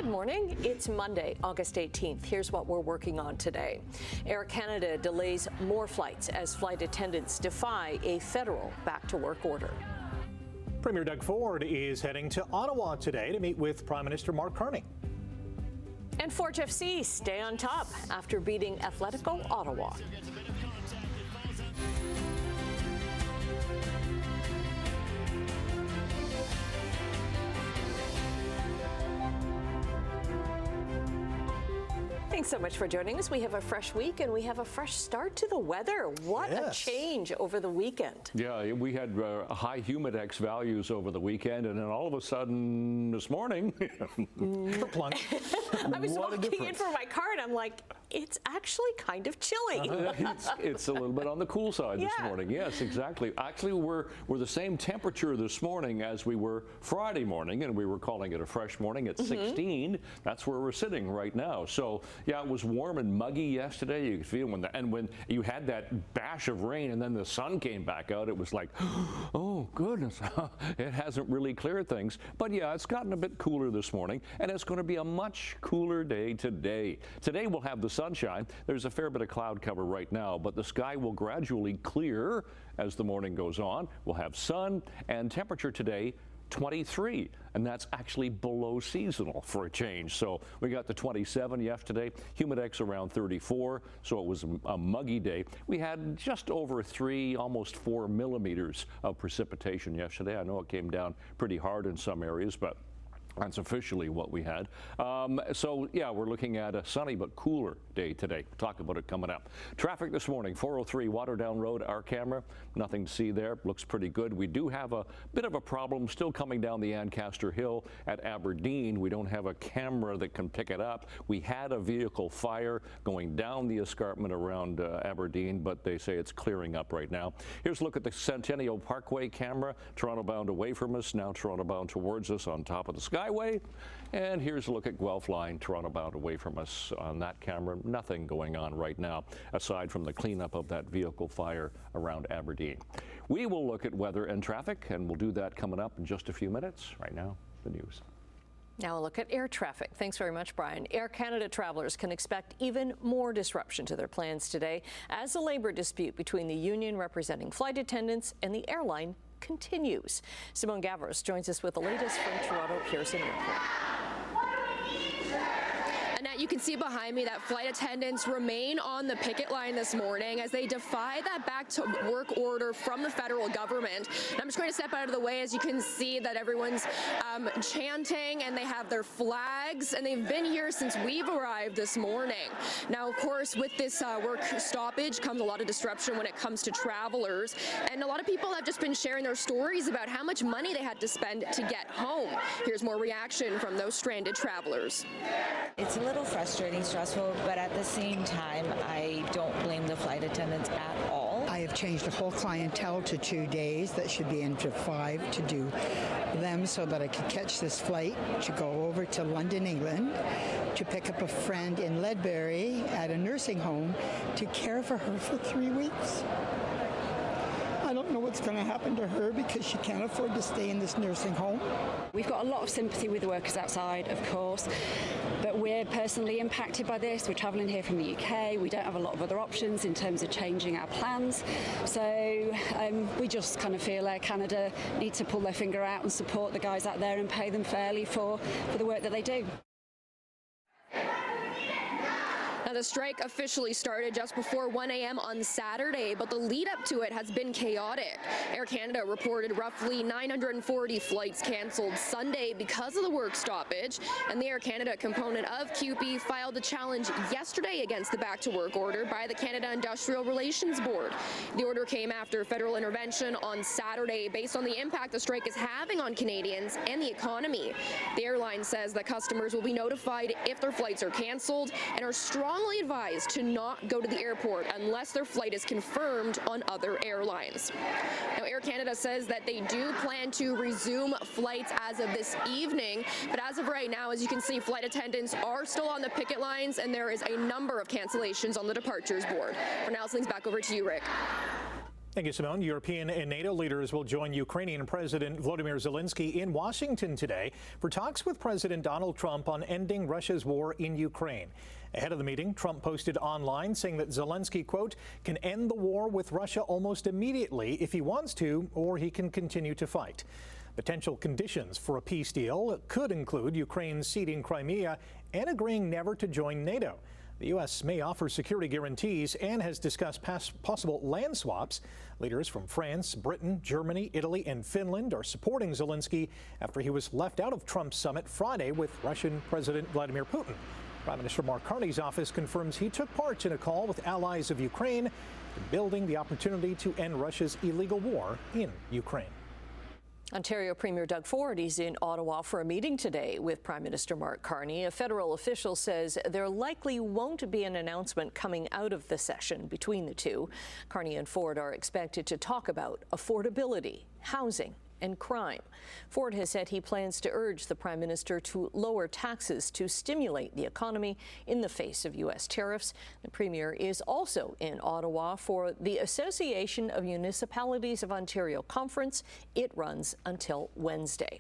Good morning. It's Monday, August 18th. Here's what we're working on today. Air Canada delays more flights as flight attendants defy a federal back-to-work order. Premier Doug Ford is heading to Ottawa today to meet with Prime Minister Mark Carney. And Forge FC stay on top after beating Atletico Ottawa. Thanks so much for joining us. We have a fresh week and we have a fresh start to the weather. What a change over the weekend. Yeah, we had high humidex values over the weekend, and then all of a sudden this morning, I was walking in for my car and I'm like, it's actually kind of chilly. It's a little bit on the cool side this morning. Yes, exactly. Actually, we're the same temperature this morning as we were Friday morning, and we were calling it a fresh morning at 16. That's where we're sitting right now. So, yeah, it was warm and muggy yesterday. You could feel when you had that bash of rain and then the sun came back out, it was like, oh, goodness, it hasn't really cleared things. But, yeah, it's gotten a bit cooler this morning, and it's going to be a much cooler day today. Today we'll have the sunshine. There's a fair bit of cloud cover right now, but the sky will gradually clear as the morning goes on. We'll have sun, and temperature today 23, and that's actually below seasonal for a change. So we got the 27 yesterday, humidex around 34, so it was a muggy day. We had just over 3, almost 4 millimeters of precipitation yesterday. I know it came down pretty hard in some areas, but that's officially what we had. So, yeah, we're looking at a sunny but cooler day today. We'll talk about it coming up. Traffic this morning, 403 Waterdown Road, our camera. Nothing to see there. Looks pretty good. We do have a bit of a problem still coming down the Ancaster Hill at Aberdeen. We don't have a camera that can pick it up. We had a vehicle fire going down the escarpment around Aberdeen, but they say it's clearing up right now. Here's a look at the Centennial Parkway camera. Toronto bound away from us, now Toronto bound towards us on top of the Skyway. And here's a look at Guelph Line, Toronto bound away from us on that camera. Nothing going on right now aside from the cleanup of that vehicle fire around Aberdeen. We will look at weather and traffic, and we'll do that coming up in just a few minutes. Right now, the news. Now a look at air traffic. Thanks very much, Brian. Air Canada travelers can expect even more disruption to their plans today as the labor dispute between the union representing flight attendants and the airline continues. Simone Gavros joins us with the latest from Toronto Pearson Airport. You can see behind me that flight attendants remain on the picket line this morning as they defy that back-to-work order from the federal government. And I'm just going to step out of the way as you can see that everyone's chanting and they have their flags, and they've been here since we've arrived this morning. Now, of course, with this work stoppage comes a lot of disruption when it comes to travelers, and a lot of people have just been sharing their stories about how much money they had to spend to get home. Here's more reaction from those stranded travelers. It's a little frustrating, stressful, but at the same time, I don't blame the flight attendants at all. I have changed the whole clientele to 2 days. That should be into 5 to do them so that I could catch this flight to go over to London, England, to pick up a friend in Ledbury at a nursing home to care for her for 3 weeks. I don't know what's going to happen to her because she can't afford to stay in this nursing home. We've got a lot of sympathy with the workers outside, of course, but we're personally impacted by this. We're travelling here from the UK. We don't have a lot of other options in terms of changing our plans. So we just kind of feel Air Canada need to pull their finger out and support the guys out there and pay them fairly for the work that they do. Now, the strike officially started just before 1 a.m. on Saturday, but the lead up to it has been chaotic. Air Canada reported roughly 940 flights canceled Sunday because of the work stoppage, and the Air Canada component of CUPE filed a challenge yesterday against the back-to-work order by the Canada Industrial Relations Board. The order came after federal intervention on Saturday based on the impact the strike is having on Canadians and the economy. The airline says that customers will be notified if their flights are canceled and are strongly advised to not go to the airport unless their flight is confirmed on other airlines. Now, Air Canada says that they do plan to resume flights as of this evening, but as of right now, as you can see, flight attendants are still on the picket lines, and there is a number of cancellations on the departures board. For now, things back over to you, Rick. Thank you, Simone. European and NATO leaders will join Ukrainian President Volodymyr Zelensky in Washington today for talks with President Donald Trump on ending Russia's war in Ukraine. Ahead of the meeting, Trump posted online saying that Zelensky, quote, can end the war with Russia almost immediately if he wants to, or he can continue to fight. Potential conditions for a peace deal could include Ukraine ceding Crimea and agreeing never to join NATO. The U.S. may offer security guarantees and has discussed possible land swaps. Leaders from France, Britain, Germany, Italy, and Finland are supporting Zelensky after he was left out of Trump's summit Friday with Russian President Vladimir Putin. Prime Minister Mark Carney's office confirms he took part in a call with allies of Ukraine, building the opportunity to end Russia's illegal war in Ukraine. Ontario Premier Doug Ford is in Ottawa for a meeting today with Prime Minister Mark Carney. A federal official says there likely won't be an announcement coming out of the session between the two. Carney and Ford are expected to talk about affordability, housing, and crime. Ford has said he plans to urge the Prime Minister to lower taxes to stimulate the economy in the face of U.S. tariffs. The Premier is also in Ottawa for the Association of Municipalities of Ontario conference. It runs until Wednesday.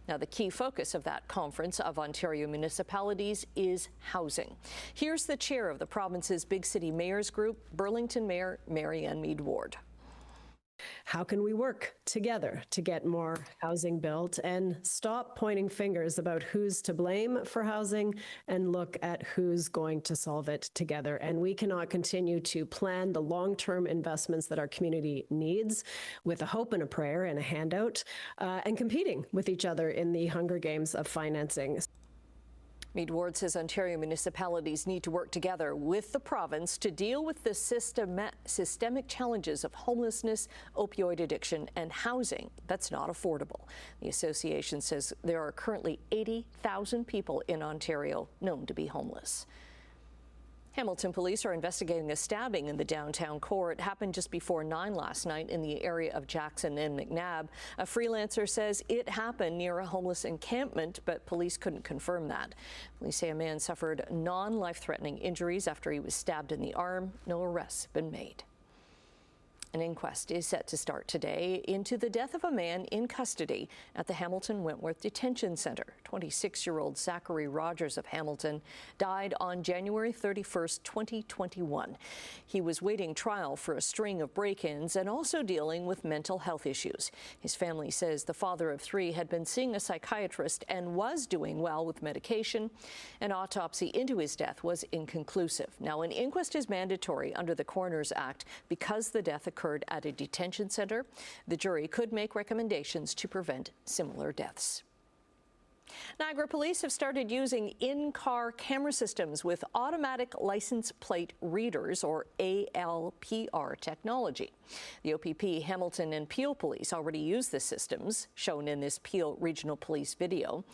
Now, the key focus of that conference of Ontario municipalities is housing. Here's the chair of the province's Big City Mayors Group, Burlington Mayor Marianne Mead Ward. How can we work together to get more housing built and stop pointing fingers about who's to blame for housing and look at who's going to solve it together? And we cannot continue to plan the long-term investments that our community needs with a hope and a prayer and a handout and competing with each other in the Hunger Games of financing. Mead Ward says Ontario municipalities need to work together with the province to deal with the systemic challenges of homelessness, opioid addiction, and housing that's not affordable. The association says there are currently 80,000 people in Ontario known to be homeless. Hamilton police are investigating a stabbing in the downtown core. It happened just before 9 last night in the area of Jackson and McNabb. A freelancer says it happened near a homeless encampment, but police couldn't confirm that. Police say a man suffered non-life-threatening injuries after he was stabbed in the arm. No arrests have been made. An inquest is set to start today into the death of a man in custody at the Hamilton Wentworth Detention Center. 26-year-old Zachary Rogers of Hamilton died on January 31st, 2021. He was waiting trial for a string of break-ins and also dealing with mental health issues. His family says the father of 3 had been seeing a psychiatrist and was doing well with medication. An autopsy into his death was inconclusive. Now, an inquest is mandatory under the Coroner's Act because the death occurred at a detention center. The jury could make recommendations to prevent similar deaths. Niagara police have started using in-car camera systems with automatic license plate readers, or ALPR technology. The OPP, Hamilton, and Peel police already use the systems, shown in this Peel Regional Police video.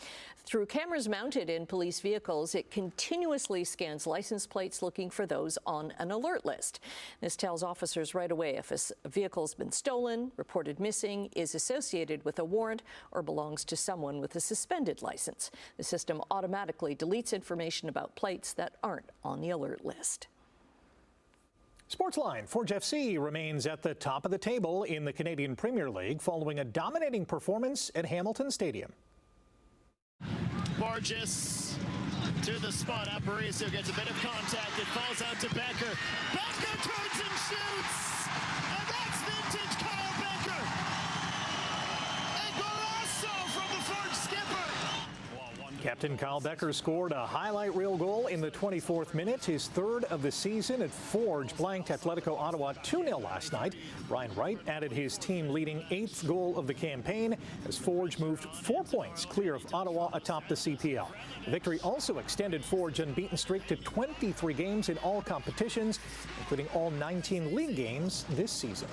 Through cameras mounted in police vehicles, it continuously scans license plates looking for those on an alert list. This tells officers right away if a vehicle's been stolen, reported missing, is associated with a warrant, or belongs to someone with a suspended license. The system automatically deletes information about plates that aren't on the alert list. Sportsline, Forge FC remains at the top of the table in the Canadian Premier League following a dominating performance at Hamilton Stadium. Borges to the spot. Aparicio gets a bit of contact. It falls out to Becker. Becker turns and shoots! And that's vintage Kyle Becker! A golazo from the Forge skipper! Captain Kyle Becker scored a highlight reel goal in the 24th minute, his 3rd of the season at Forge. Blanked Atletico Ottawa 2-0 last night. Ryan Wright added his team-leading 8th goal of the campaign as Forge moved 4 points clear of Ottawa atop the CPL. The victory also extended Forge's unbeaten streak to 23 games in all competitions, including all 19 league games this season.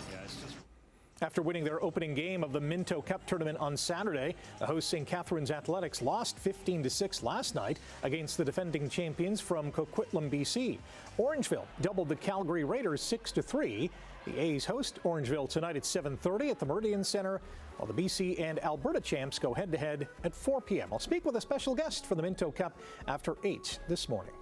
After winning their opening game of the Minto Cup tournament on Saturday, the host St. Catharines Athletics lost 15-6 last night against the defending champions from Coquitlam, BC. Orangeville doubled the Calgary Raiders 6-3. The A's host Orangeville tonight at 7:30 at the Meridian Center, while the BC and Alberta champs go head-to-head at 4 p.m. I'll speak with a special guest for the Minto Cup after 8 this morning.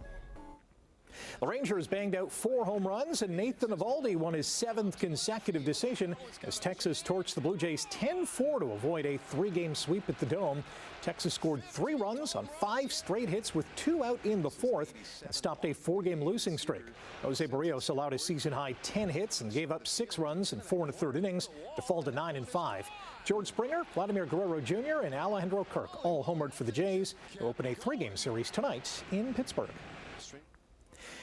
The Rangers banged out 4 home runs, and Nathan Eovaldi won his 7th consecutive decision as Texas torched the Blue Jays 10-4 to avoid a 3-game sweep at the Dome. Texas scored 3 runs on 5 straight hits with 2 out in the 4th and stopped a 4-game losing streak. Jose Barrios allowed a season-high 10 hits and gave up 6 runs in 4 1/3 innings to fall to 9-5. George Springer, Vladimir Guerrero Jr., and Alejandro Kirk all homered for the Jays to open a 3-game series tonight in Pittsburgh.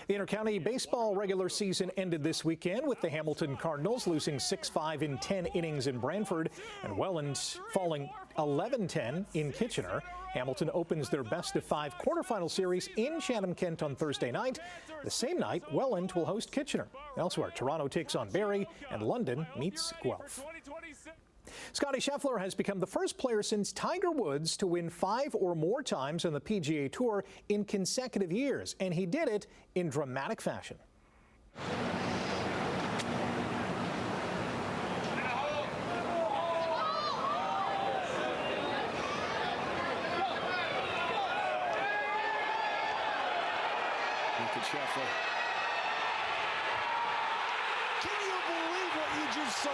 The Intercounty Baseball regular season ended this weekend with the Hamilton Cardinals losing 6-5 in 10 innings in Brantford and Welland falling 11-10 in Kitchener. Hamilton opens their best-of-5 quarterfinal series in Chatham-Kent on Thursday night. The same night, Welland will host Kitchener. Elsewhere, Toronto takes on Barrie and London meets Guelph. Scottie Scheffler has become the first player since Tiger Woods to win 5 or more times on the PGA Tour in consecutive years, and he did it in dramatic fashion. Look at Scheffler. Can you believe what you just saw?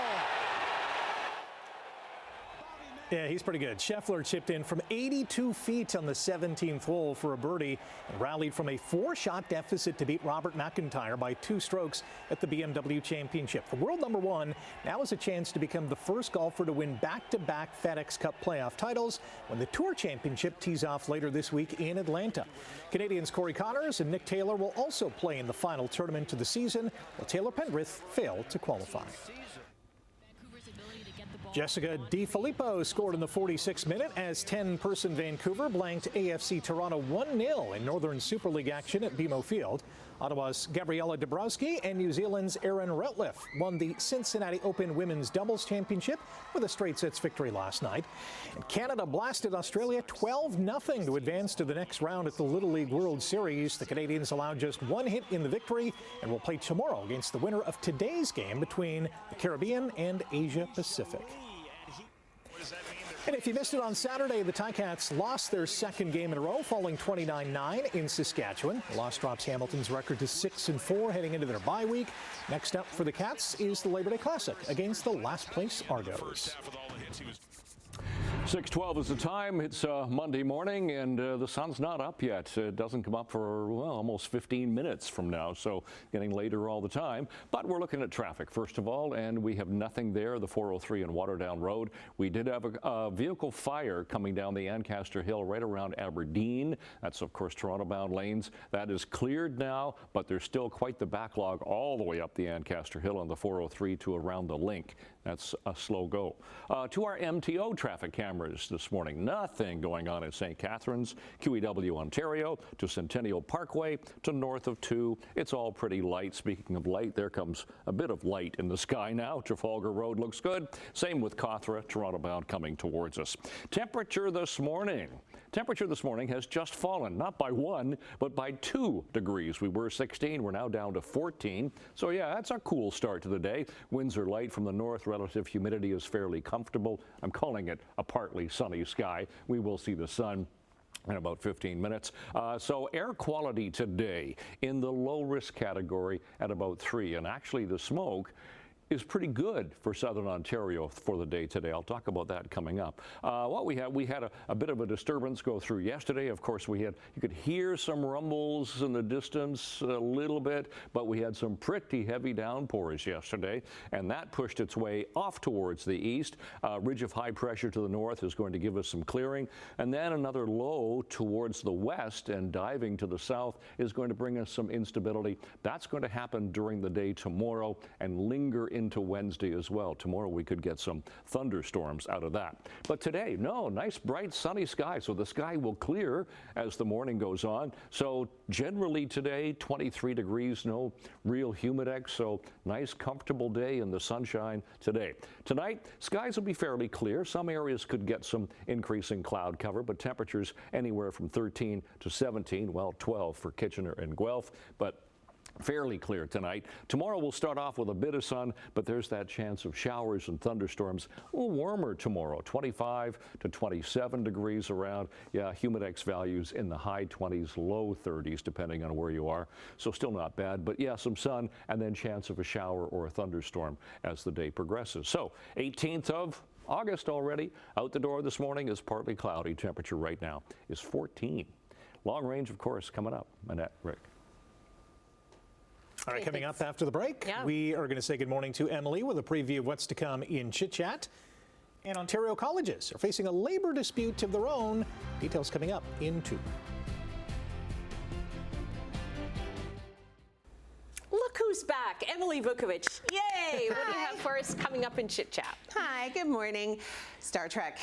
Yeah, he's pretty good. Scheffler chipped in from 82 feet on the 17th hole for a birdie and rallied from a 4-shot deficit to beat Robert McIntyre by 2 strokes at the BMW Championship. The world number 1 now has a chance to become the first golfer to win back-to-back FedEx Cup playoff titles when the Tour Championship tees off later this week in Atlanta. Canadians Corey Connors and Nick Taylor will also play in the final tournament of the season, while Taylor Pendrith failed to qualify. Jessica DiFilippo scored in the 46th minute as 10-person Vancouver blanked AFC Toronto 1-0 in Northern Super League action at BMO Field. Ottawa's Gabriela Dabrowski and New Zealand's Erin Routliffe won the Cincinnati Open Women's Doubles Championship with a straight sets victory last night. And Canada blasted Australia 12-0 to advance to the next round at the Little League World Series. The Canadians allowed just 1 hit in the victory and will play tomorrow against the winner of today's game between the Caribbean and Asia Pacific. And if you missed it on Saturday, the Ticats lost their 2nd game in a row, falling 29-9 in Saskatchewan. The loss drops Hamilton's record to 6-4 heading into their bye week. Next up for the Cats is the Labor Day Classic against the last-place Argos. 6:12 is the time. It's Monday morning, and the sun's not up yet. It doesn't come up for, well, almost 15 minutes from now, so getting later all the time. But we're looking at traffic, first of all, and we have nothing there, the 403 and Waterdown Road. We did have a vehicle fire coming down the Ancaster Hill right around Aberdeen. That's, of course, Toronto-bound lanes. That is cleared now, but there's still quite the backlog all the way up the Ancaster Hill on the 403 to around the Link. That's a slow go. To our MTO traffic cameras this morning, nothing going on in St. Catharines, QEW, Ontario, to Centennial Parkway, to north of 2. It's all pretty light. Speaking of light, there comes a bit of light in the sky now. Trafalgar Road looks good. Same with Cawthra, Toronto-bound coming towards us. Temperature this morning has just fallen, not by 1, but by 2 degrees. We were 16, we're now down to 14. So yeah, that's a cool start to the day. Winds are light from the north. Relative humidity is fairly comfortable. I'm calling it a partly sunny sky. We will see the sun in about 15 minutes. So air quality today in the low risk category at about 3. And actually the smoke is pretty good for southern Ontario for the day today. I'll talk about that coming up. What we had a bit of a disturbance go through yesterday. Of course, you could hear some rumbles in the distance a little bit, but we had some pretty heavy downpours yesterday, and that pushed its way off towards the east. Ridge of high pressure to the north is going to give us some clearing, and then another low towards the west and diving to the south is going to bring us some instability. That's going to happen during the day tomorrow and linger into Wednesday as well. Tomorrow we could get some thunderstorms out of that. But today, no, nice bright sunny sky. So the sky will clear as the morning goes on. So generally today, 23 degrees, no real humidex. So nice comfortable day in the sunshine today. Tonight, skies will be fairly clear. Some areas could get some increasing cloud cover, but temperatures anywhere from 13 to 17, well, 12 for Kitchener and Guelph. But Fairly clear tonight. Tomorrow we'll start off with a bit of sun, but there's that chance of showers and thunderstorms. A little warmer tomorrow, 25 to 27 degrees around. Yeah, humidex values in the high 20s, low 30s, depending on where you are. So still not bad, but yeah, some sun and then chance of a shower or a thunderstorm as the day progresses. So 18th of August already. Out the door this morning is partly cloudy. Temperature right now is 14. Long range, of course, coming up. Annette, Rick. All right, coming up after the break, we are going to say good morning to Emily with a preview of what's to come in Chit Chat. And Ontario colleges are facing a labor dispute of their own. Details coming up in 2. Look who's back, Emily Vukovic. Yay! What do you have for us coming up in Chit Chat? Hi, good morning. Star Trek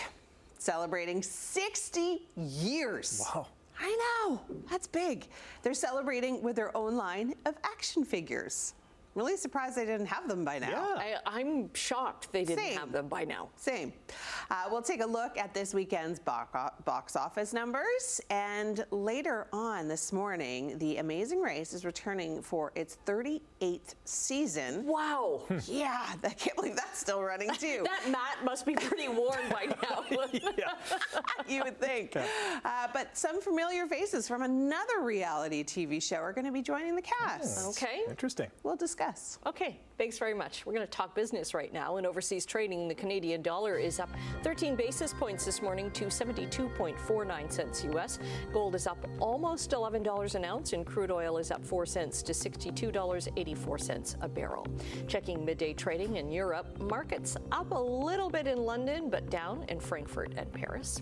celebrating 60 years. Wow. I know, that's big. They're celebrating with their own line of action figures. Really surprised they didn't have them by now. Yeah. I'm shocked they didn't have them by now. Same. We'll take a look at this weekend's box office numbers. And later on this morning, The Amazing Race is returning for its 38th season. Wow. Yeah, I can't believe that's still running too. That mat must be pretty worn by now. You would think. But some familiar faces from another reality TV show are going to be joining the cast. Okay. Interesting. We'll discuss. Okay, thanks very much. We're going to talk business right now. In overseas trading, the Canadian dollar is up 13 basis points this morning to 72.49 cents U.S. Gold is up almost $11 an ounce, and crude oil is up 4 cents to $62.84 a barrel. Checking midday trading in Europe, markets up a little bit in London, but down in Frankfurt and Paris.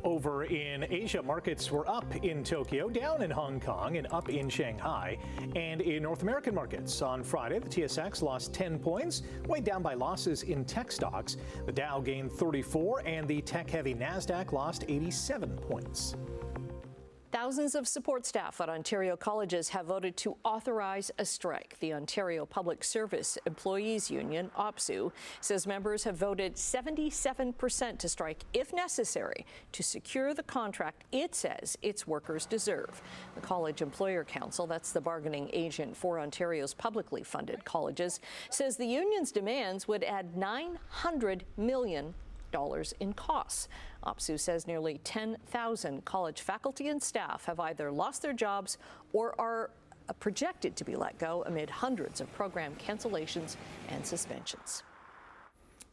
Over in Asia, markets were up in Tokyo, down in Hong Kong, and up in Shanghai. And in North American markets, on Friday, the TSX lost 10 points, weighed down by losses in tech stocks. The Dow gained 34, and the tech-heavy NASDAQ lost 87 points. Thousands of support staff at Ontario colleges have voted to authorize a strike. The Ontario Public Service Employees Union, OPSEU, says members have voted 77% to strike if necessary to secure the contract it says its workers deserve. The College Employer Council, that's the bargaining agent for Ontario's publicly funded colleges, says the union's demands would add $900 million in costs. OPSEU says nearly 10,000 college faculty and staff have either lost their jobs or are projected to be let go amid hundreds of program cancellations and suspensions.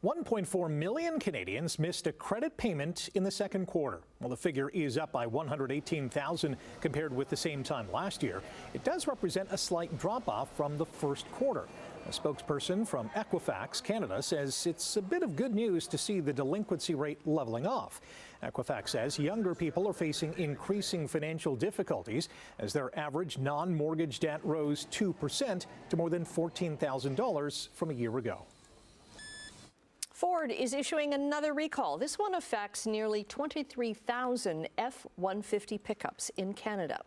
1.4 million Canadians missed a credit payment in the second quarter. While the figure is up by 118,000 compared with the same time last year, it does represent a slight drop-off from the first quarter. A spokesperson from Equifax Canada says it's a bit of good news to see the delinquency rate leveling off. Equifax says younger people are facing increasing financial difficulties as their average non-mortgage debt rose 2% to more than $14,000 from a year ago. Ford is issuing another recall. This one affects nearly 23,000 F-150 pickups in Canada.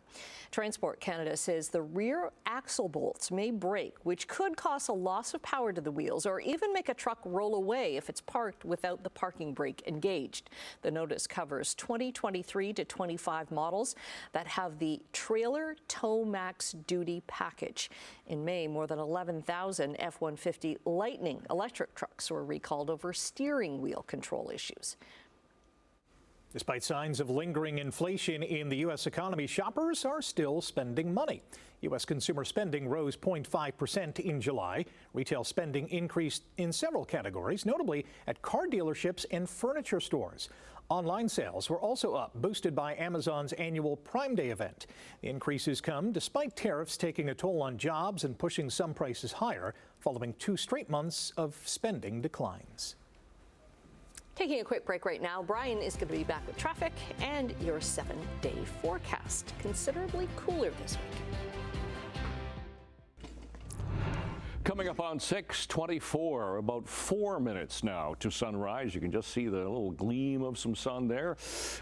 Transport Canada says the rear axle bolts may break, which could cause a loss of power to the wheels or even make a truck roll away if it's parked without the parking brake engaged. The notice covers 2023 to 25 models that have the Trailer Tow Max Duty package. In May, more than 11,000 F-150 Lightning electric trucks were recalled over steering wheel control issues. Despite signs of lingering inflation in the U.S. economy, shoppers are still spending money. U.S. consumer spending rose 0.5% in July. Retail spending increased in several categories, notably at car dealerships and furniture stores. Online sales were also up, boosted by Amazon's annual Prime Day event. The increases come despite tariffs taking a toll on jobs and pushing some prices higher, following 2 straight months of spending declines. Taking a quick break right now, Brian is going to be back with traffic and your 7-day forecast. Considerably cooler this week. Coming up on 6:24, about 4 minutes now to sunrise. You can just see the little gleam of some sun there.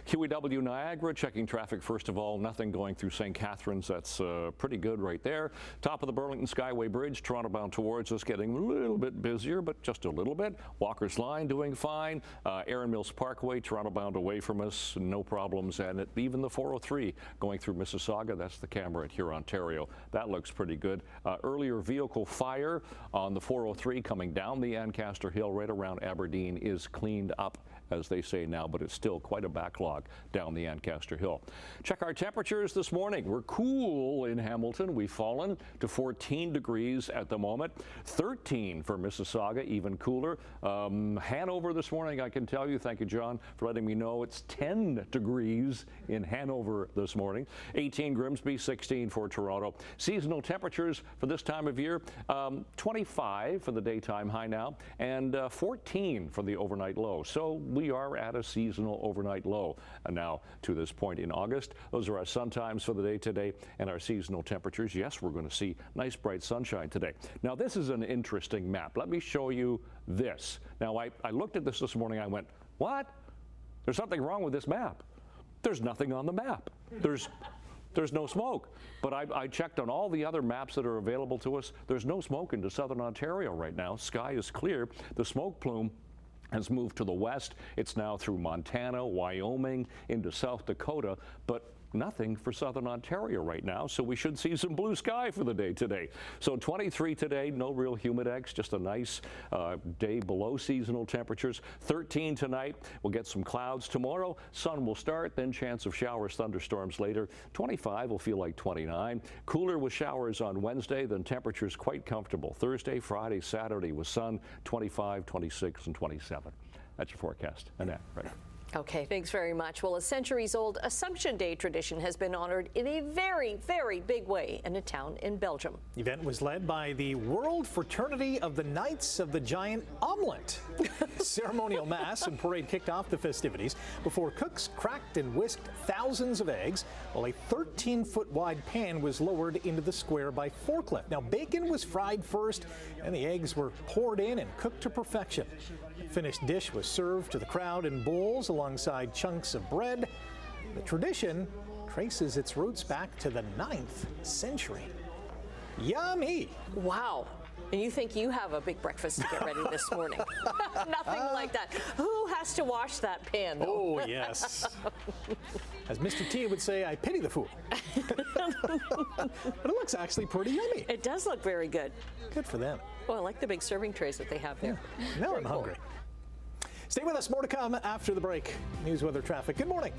QEW Niagara checking traffic first of all. Nothing going through St. Catharines. That's pretty good right there. Top of the Burlington Skyway Bridge, Toronto bound towards us, getting a little bit busier, but just a little bit. Walker's Line doing fine. Erin Mills Parkway, Toronto bound away from us, no problems. And even the 403 going through Mississauga, that's the camera at here, Ontario. That looks pretty good. Earlier vehicle fire on the 403 coming down the Ancaster Hill right around Aberdeen is cleaned up, as they say now, but it's still quite a backlog down the Ancaster Hill. Check our temperatures this morning. We're cool in Hamilton. We've fallen to 14 degrees at the moment. 13 for Mississauga, even cooler. Hanover this morning, I can tell you, thank you, John, for letting me know, it's 10 degrees in Hanover this morning. 18 Grimsby, 16 for Toronto. Seasonal temperatures for this time of year, 25 for the daytime high now, and 14 for the overnight low. So we are at a seasonal overnight low now to this point in August. Those are our sun times for the day today and our seasonal temperatures. Yes, we're going to see nice bright sunshine today. Now, this is an interesting map. Let me show you this. Now, I looked at this morning. I went, what? There's something wrong with this map. There's nothing on the map. There's no smoke. But I checked on all the other maps that are available to us. There's no smoke into southern Ontario right now. Sky is clear. The smoke plume has moved to the west. It's now through Montana, Wyoming, into South Dakota, but nothing for southern Ontario right now, so we should see some blue sky for the day today. So 23 today, no real humidex, just a nice day below seasonal temperatures. 13 tonight, we'll get some clouds tomorrow. Sun will start, then chance of showers, thunderstorms later. 25 will feel like 29. Cooler with showers on Wednesday, then temperatures quite comfortable. Thursday, Friday, Saturday with sun, 25, 26, and 27. That's your forecast. Annette, right? Okay, thanks very much. Well, a centuries-old Assumption Day tradition has been honored in a very, very big way in a town in Belgium. The event was led by the World Fraternity of the Knights of the Giant Omelette. Ceremonial mass and parade kicked off the festivities before cooks cracked and whisked thousands of eggs, while a 13-foot wide pan was lowered into the square by forklift. Now, bacon was fried first, and the eggs were poured in and cooked to perfection. The finished dish was served to the crowd in bowls alongside chunks of bread. The tradition traces its roots back to the 9th century. Yummy! Wow. And you think you have a big breakfast to get ready this morning. Nothing like that. Who has to wash that pan, though? Oh, yes. As Mr. T would say, I pity the fool. But it looks actually pretty yummy. It does look very good. Good for them. Oh, I like the big serving trays that they have there. Now I'm hungry. Stay with us. More to come after the break. News, weather, traffic. Good morning.